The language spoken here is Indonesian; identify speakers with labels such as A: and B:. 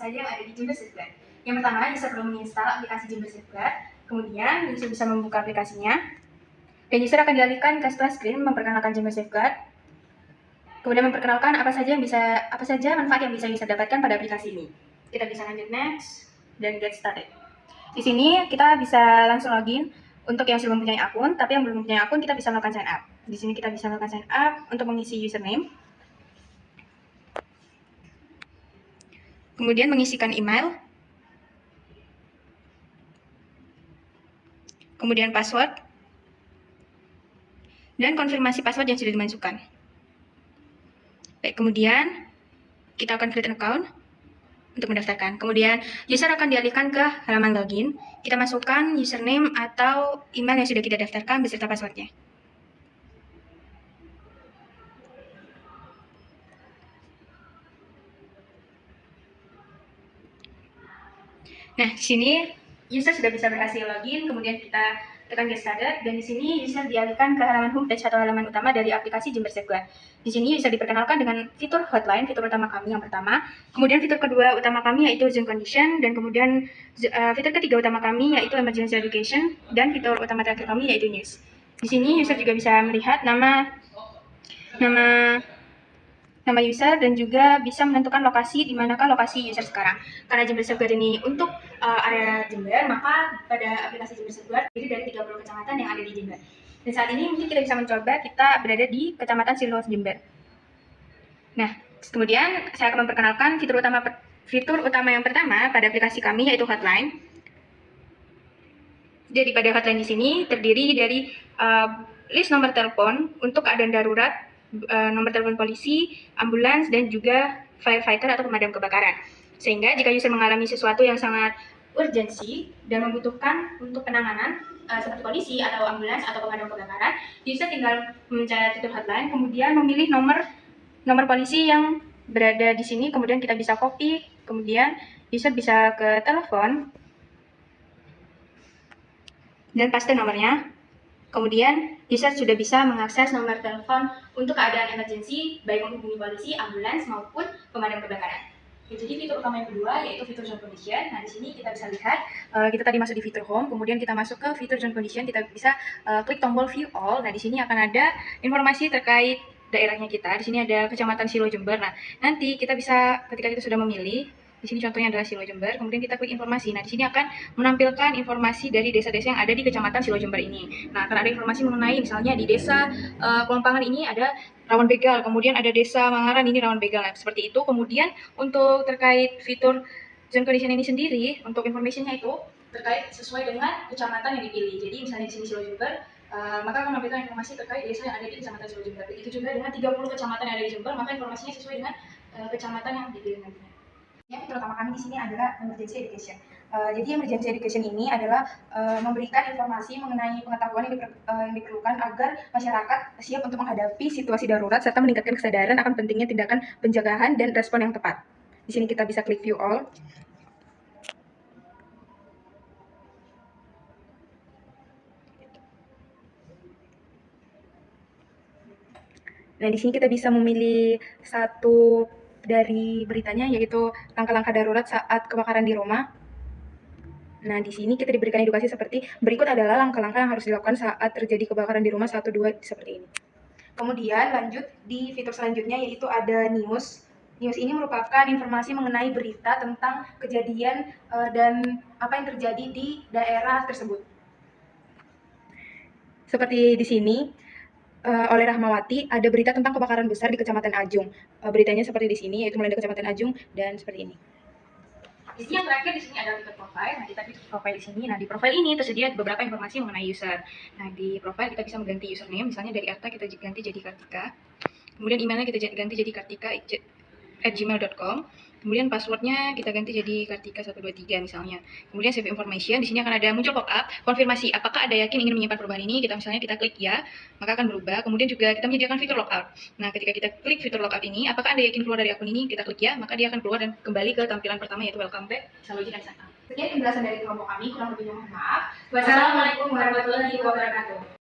A: saja yang ada di Jember Safeguard. Yang pertama, user perlu menginstal aplikasi Jember Safeguard. Kemudian, user bisa membuka aplikasinya. Dan user akan dialihkan ke splash screen memperkenalkan Jember Safeguard. Kemudian memperkenalkan apa saja manfaat yang bisa user dapatkan pada aplikasi ini. Kita bisa lanjut next dan get started. Di sini kita bisa langsung login. Untuk yang sudah mempunyai akun, tapi yang belum mempunyai akun kita bisa melakukan sign up. Di sini kita bisa melakukan sign up untuk mengisi username. Kemudian mengisikan email. Kemudian password. Dan konfirmasi password yang sudah dimasukkan. Baik, kemudian kita akan create an account untuk mendaftarkan. Kemudian user akan dialihkan ke halaman login. Kita masukkan username atau email yang sudah kita daftarkan beserta passwordnya. Nah, di sini user sudah bisa berhasil login, kemudian kita tekan get started, dan di sini user dialihkan ke halaman homepage atau halaman utama dari aplikasi Jember Safeguard. Di sini user diperkenalkan dengan fitur hotline, fitur utama kami yang pertama. Kemudian fitur kedua utama kami yaitu Zoom Condition, dan kemudian fitur ketiga utama kami yaitu Emergency Education, dan fitur utama terakhir kami yaitu News. Di sini user juga bisa melihat nama user dan juga bisa menentukan lokasi di manakah lokasi user sekarang. Karena Jember Safeguard ini untuk area Jember, maka pada aplikasi Jember Safeguard terdiri dari 30 kecamatan yang ada di Jember. Dan saat ini mungkin kita bisa mencoba kita berada di Kecamatan Siluas Jember. Nah, kemudian saya akan memperkenalkan fitur utama yang pertama pada aplikasi kami yaitu hotline. Jadi pada hotline di sini terdiri dari list nomor telepon untuk keadaan darurat, nomor telepon polisi, ambulans, dan juga firefighter atau pemadam kebakaran. Sehingga jika user mengalami sesuatu yang sangat urgensi dan membutuhkan untuk penanganan seperti polisi atau ambulans atau pemadam kebakaran, user tinggal mencari fitur hotline, kemudian memilih nomor polisi yang berada di sini, kemudian kita bisa copy, kemudian user bisa ke telepon dan paste nomornya. Kemudian, user sudah bisa mengakses nomor telepon untuk keadaan emergensi, baik menghubungi polisi, ambulans, maupun pemadam kebakaran. Jadi fitur utama yang kedua yaitu fitur Zone Condition. Nah, di sini kita bisa lihat, kita tadi masuk di fitur Home, kemudian kita masuk ke fitur Zone Condition, kita bisa klik tombol View All. Nah, di sini akan ada informasi terkait daerahnya kita. Di sini ada Kecamatan Silo Jember. Nah, nanti kita bisa ketika kita sudah memilih, di sini contohnya adalah Silo Jember, kemudian kita klik informasi. Nah, di sini akan menampilkan informasi dari desa-desa yang ada di Kecamatan Silo Jember ini. Nah, akan ada informasi mengenai misalnya di desa Kelompangan ini ada rawan begal, kemudian ada desa Mangaran ini rawan begal. Nah, seperti itu. Kemudian untuk terkait fitur Zone Condition ini sendiri, untuk informasinya itu terkait sesuai dengan kecamatan yang dipilih. Jadi misalnya di sini Silo Jember, maka akan menampilkan informasi terkait desa yang ada di Kecamatan Silo Jember. Begitu juga dengan 30 kecamatan yang ada di Jember, maka informasinya sesuai dengan kecamatan yang dipilih nantinya. Yang fitur utama kami di sini adalah Emergency Education. Jadi Emergency Education ini adalah memberikan informasi mengenai pengetahuan yang diperlukan agar masyarakat siap untuk menghadapi situasi darurat serta meningkatkan kesadaran akan pentingnya tindakan pencegahan dan respon yang tepat. Di sini kita bisa klik View All. Nah, di sini kita bisa memilih satu dari beritanya, yaitu langkah-langkah darurat saat kebakaran di rumah. Nah, di sini kita diberikan edukasi seperti berikut adalah langkah-langkah yang harus dilakukan saat terjadi kebakaran di rumah 1, 2, seperti ini. Kemudian lanjut di fitur selanjutnya yaitu ada News. News ini merupakan informasi mengenai berita tentang kejadian dan apa yang terjadi di daerah tersebut. Seperti di sini, oleh Rahmawati, ada berita tentang kebakaran besar di Kecamatan Ajung. Beritanya seperti di sini, yaitu mulai dari Kecamatan Ajung dan seperti ini. Di sini yang terakhir di sini adalah fitur profile. Nah, kita klik profile di sini. Nah, di profile ini tersedia beberapa informasi mengenai user. Nah, di profile kita bisa mengganti username, misalnya dari Arta kita ganti jadi Kartika. Kemudian emailnya kita ganti jadi kartika@gmail.com. Kemudian passwordnya kita ganti jadi kartika123 misalnya. Kemudian save information, di sini akan ada muncul pop-up konfirmasi apakah Anda yakin ingin menyimpan perubahan ini. Kita klik ya, maka akan berubah. Kemudian juga kita menyediakan fitur logout. Nah, ketika kita klik fitur logout ini, apakah Anda yakin keluar dari akun ini, kita klik ya, maka dia akan keluar dan kembali ke tampilan pertama yaitu welcome back, bisa login dan sign up. Sekian penjelasan dari kelompok kami, kurang lebihnya mohon maaf. Wassalamualaikum warahmatullahi wabarakatuh.